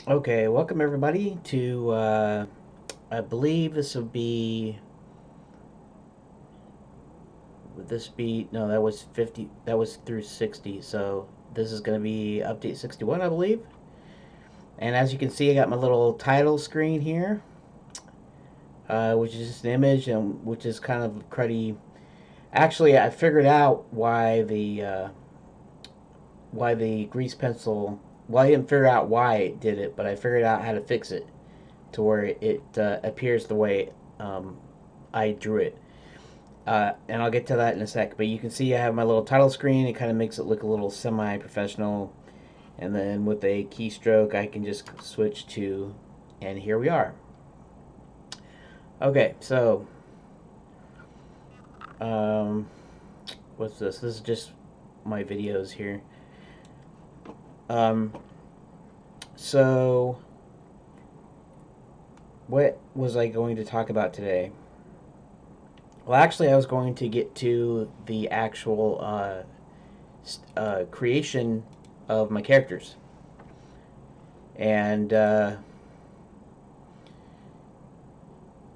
Okay, welcome everybody to, I believe this would this be, no, that was 50, that was through 60, so this is going to be update 61, I believe. And as you can see, I got my little title screen here, which is just an image, and which is kind of cruddy. Actually, I figured out why the grease pencil, well, I didn't figure out why it did it, but I figured out how to fix it to where it appears the way I drew it. And I'll get to that in a sec. But you can see I have my little title screen. It kind of makes it look a little semi-professional. And then with a keystroke, I can just switch to, and here we are. Okay, so um, what's this? This is just my videos here. Um, so what was I going to talk about today? Well, actually, I was going to get to the actual creation of my characters, and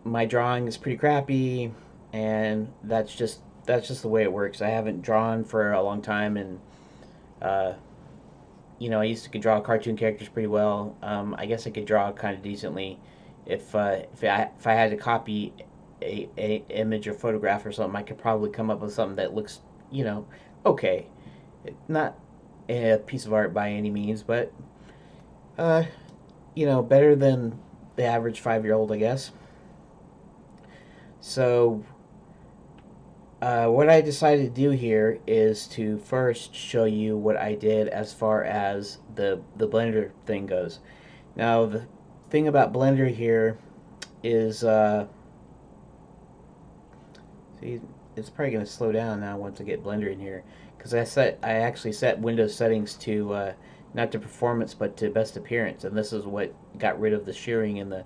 my drawing is pretty crappy, and that's just the way it works. I haven't drawn for a long time, and uh, I used to could draw cartoon characters pretty well. I guess I could draw kind of decently if I had to copy a image or photograph or something. I could probably come up with something that looks you know okay, not a piece of art by any means, but uh, better than the average 5-year old, I guess. So, what I decided to do here is to first show you what I did as far as the Blender thing goes. Now, the thing about Blender here is, see, it's probably going to slow down now once I get Blender in here, because I actually set Windows settings to not to performance but to best appearance, and this is what got rid of the shearing and the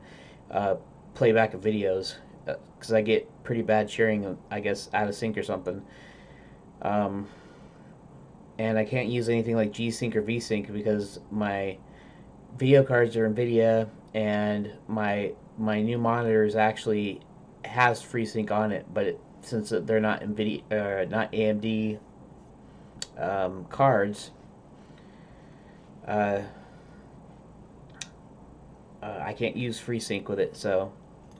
uh, playback of videos, because I get pretty bad shearing, I guess, out of sync or something. Um, and I can't use anything like G Sync or V Sync because my video cards are NVIDIA, and my new monitors actually has FreeSync on it, but since they're not NVIDIA, not AMD cards, uh, I can't use FreeSync with it. So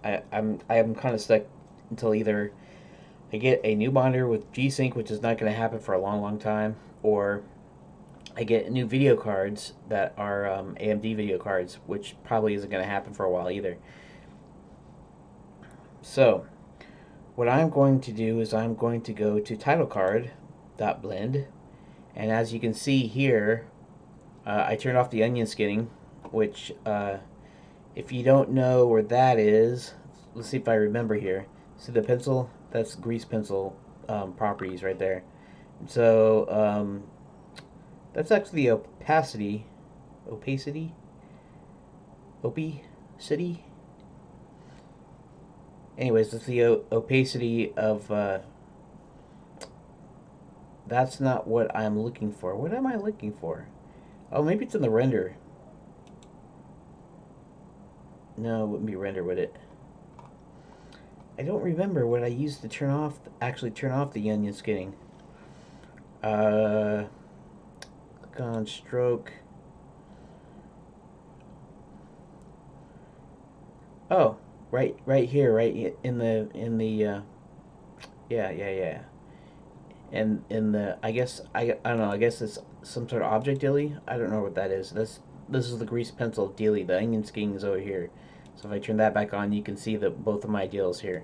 I'm kind of stuck until either I get a new monitor with G Sync, which is not going to happen for a long, long time, or I get new video cards that are AMD video cards, which probably isn't going to happen for a while either. So, what I'm going to do is I'm going to go to titlecard.blend, and as you can see here, I turned off the onion skinning, which, if you don't know where that is, let's see if I remember here. See the pencil? That's grease pencil properties right there. So, that's actually the opacity, opacity. Anyways, that's the opacity of. That's not what I'm looking for. What am I looking for? Oh, maybe it's in the render. No, it wouldn't be render, would it? I don't remember what I used to actually turn off the onion skinning. Uh, Click on stroke. Oh, right here, right in the yeah. And in the I don't know. I guess it's some sort of object dilly. I don't know what that is. This is the grease pencil dilly. The onion skinning is over here. So if I turn that back on, you can see the both of my deals here.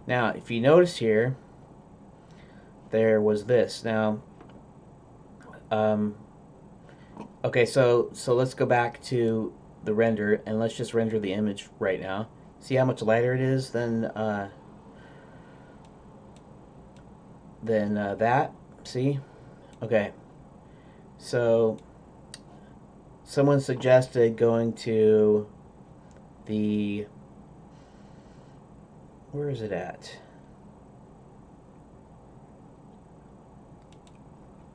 Now, if you notice here, there was this. Now, um, okay, so let's go back to the render and let's just render the image right now. See how much lighter it is than that. See? Okay. So someone suggested going to the, where is it at?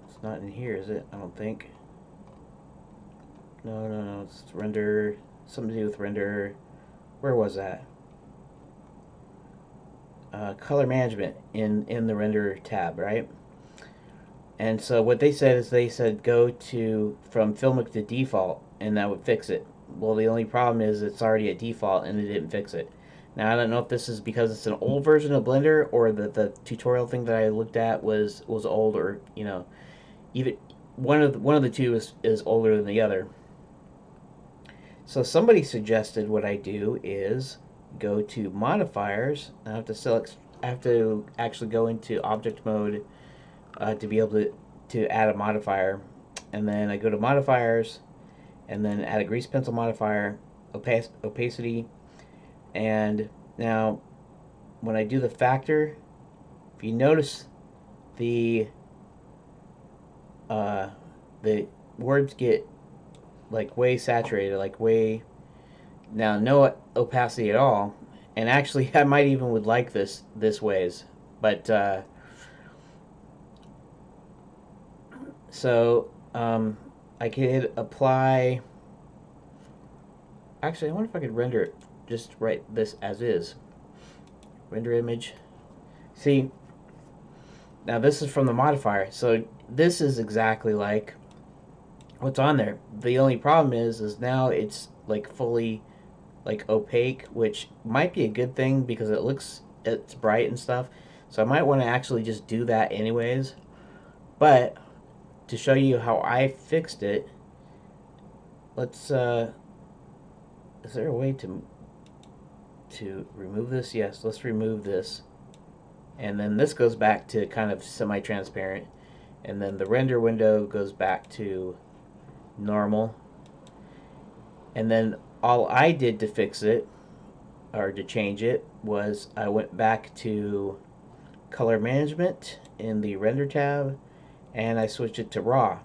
It's not in here, is it? I don't think. No, it's render, something to do with render. Where was that? Color management in the render tab, right? And so what they said is they said go to from Filmic to default, and that would fix it. Well, the only problem is it's already at default, and it didn't fix it. Now I don't know if this is because it's an old version of Blender, or the tutorial thing that I looked at was old, or even one of the two is older than the other. So somebody suggested what I do is go to modifiers. I have to select. I have to actually go into object mode to be able to add a modifier, and then I go to modifiers, and then add a grease pencil modifier, opacity, and now when I do the factor, if you notice the the words get like way saturated, like way, now no opacity at all, and actually I might even would like this ways, but so I could apply. Actually, I wonder if I could render it just right this as is. Render image. See, now this is from the modifier, so this is exactly like what's on there. The only problem is now it's like fully like opaque, which might be a good thing because it's bright and stuff. So I might want to actually just do that anyways. But to show you how I fixed it, let's is there a way to remove this? Yes, let's remove this. And then this goes back to kind of semi-transparent. And then the render window goes back to normal. And then all I did to fix it, or to change it, was I went back to color management in the render tab, and I switched it to raw.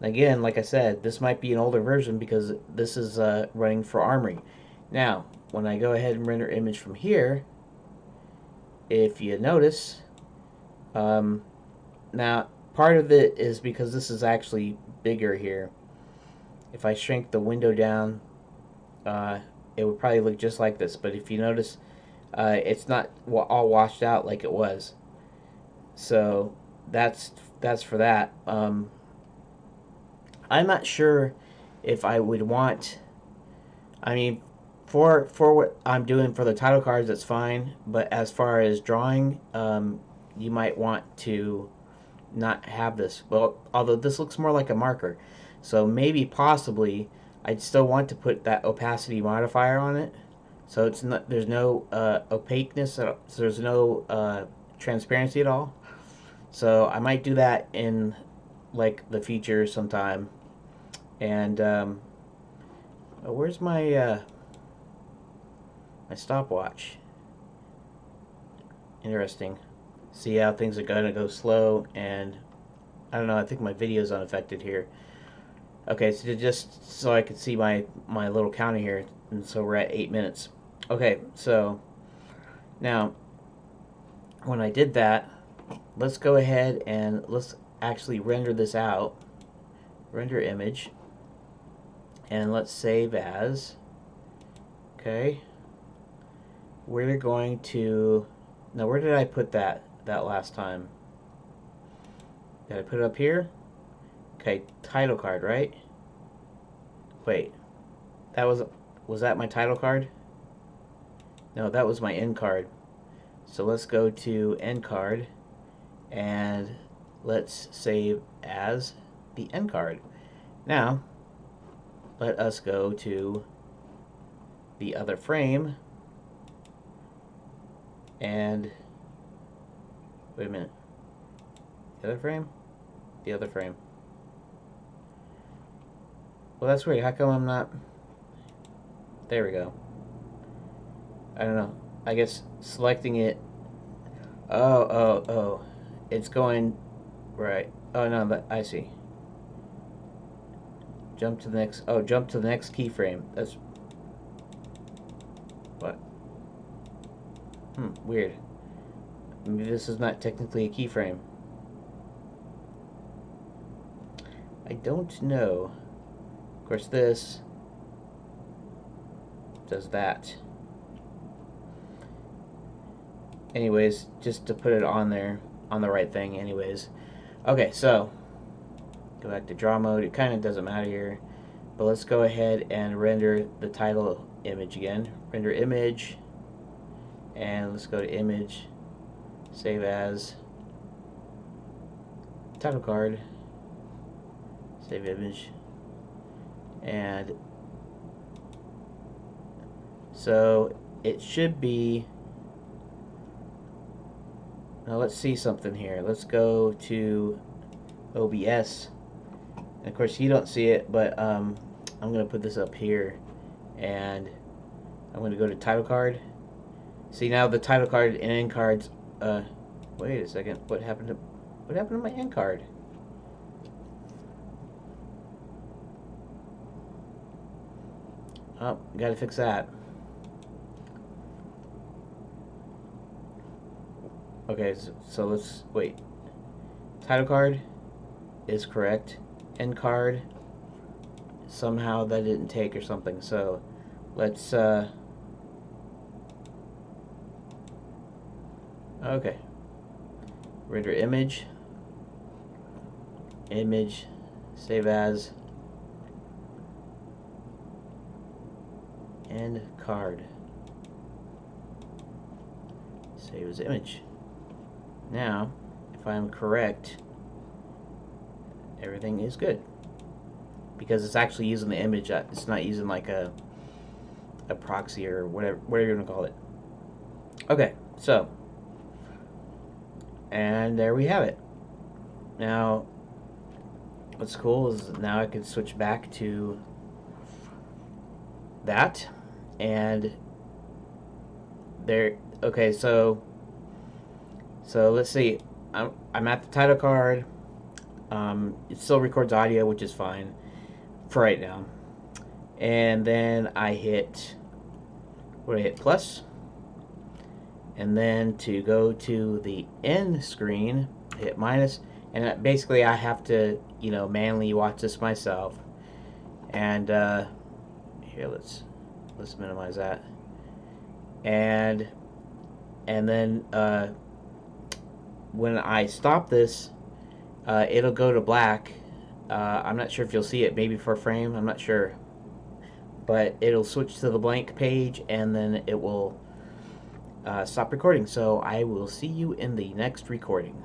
Again, like I said, this might be an older version because this is running for Armory. Now, when I go ahead and render image from here, if you notice, now part of it is because this is actually bigger here. If I shrink the window down, it would probably look just like this. But if you notice, it's not all washed out like it was. So that's for that. I'm not sure if I would want. I mean, for what I'm doing for the title cards, that's fine. But as far as drawing, you might want to not have this. Well, although this looks more like a marker, so maybe possibly I'd still want to put that opacity modifier on it. So it's not, there's no opaqueness. So there's no transparency at all. So I might do that in like the future sometime. And where's my my stopwatch? Interesting. See how things are gonna go slow, and I don't know. I think my video is unaffected here. Okay, so just so I can see my little counter here, and so we're at 8 minutes. Okay, so now when I did that, let's go ahead and let's actually render this out. Render image. And let's save as. Okay. We're going to. Now, where did I put that last time? Did I put it up here? Okay, title card, right? Wait. That was that my title card? No, that was my end card. So let's go to end card and let's save as the end card. Now, let us go to the other frame and wait a minute. The other frame? The other frame. Well, that's weird. How come I'm not? There we go. I don't know. I guess selecting it. Oh. It's going right. Oh no, but I see. Jump to the next. Oh, jump to the next keyframe. That's what. Weird. Maybe this is not technically a keyframe. I don't know course, this does that. Anyways, just to put it on there, on the right thing anyways. Okay, so go back to draw mode. It kind of doesn't matter here, but let's go ahead and render the title image again. Render image, and let's go to image, save as, title card, save image, and so it should be. Now let's see something here. Let's go to OBS. And of course you don't see it, but I'm going to put this up here, and I'm going to go to title card. See, now the title card and end cards. Wait a second. What happened to my end card? Oh, got to fix that. Okay, so let's wait. Title card is correct. End card, somehow that didn't take or something. So let's okay. Render image, save as, end card, save as image. Now, if I'm correct, everything is good, because it's actually using the image. It's not using like a proxy or whatever you're gonna call it. Okay, so, and there we have it. Now, what's cool is now I can switch back to that, and there. Okay, so let's see. I'm at the title card. It still records audio, which is fine for right now. And then I hit, plus. And then to go to the end screen, hit minus. And basically I have to, manually watch this myself. And here, let's minimize that. And then when I stop this, it'll go to black. I'm not sure if you'll see it, maybe for a frame, I'm not sure. But it'll switch to the blank page, and then it will stop recording. So I will see you in the next recording.